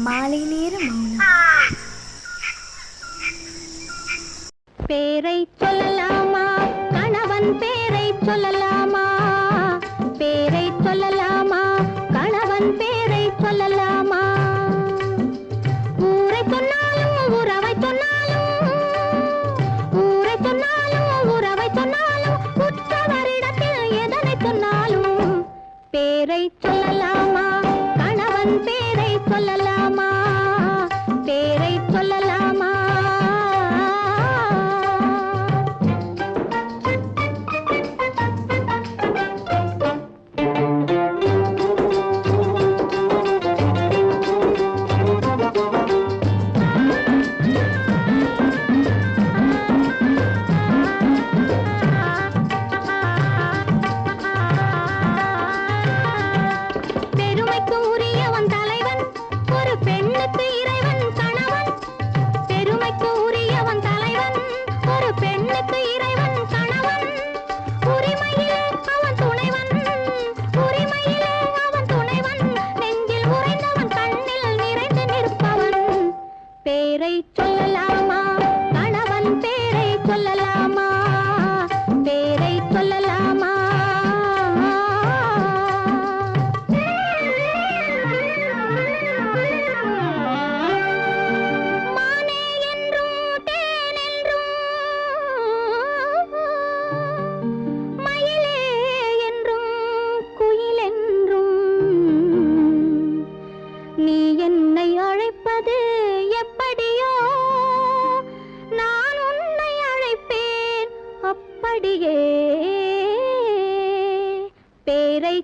மாலை நேர மௌனம். பேரை சொல்லலாமா, கணவன் பேரை சொல்லலாமா, பேரை சொல்லலாமா, கணவன் பேரை சொல்லலாமா, ஊரை சொன்னாலும் உறவை சொன்னாலும், ஊரை சொன்னாலும் உறவை சொன்னாலும், உற்றவரிடத்தில் எதனை சொன்னாலும் பேரை சொல்லலாமா, கணவன் பேரை சொல்லலாமா, பேரை சொல்லலாமா. பேரை சொல்லலாமா, கணவன் பேரை சொல்லலாமா, பேரை சொல்லலாமா. மானே என்றும் தேனென்றும், மயிலே என்றும் குயிலென்றும், நீ என்னை அழைப்பது எப்படியோ நான் உன்னை அழைப்பேன் அப்படியே. பேரை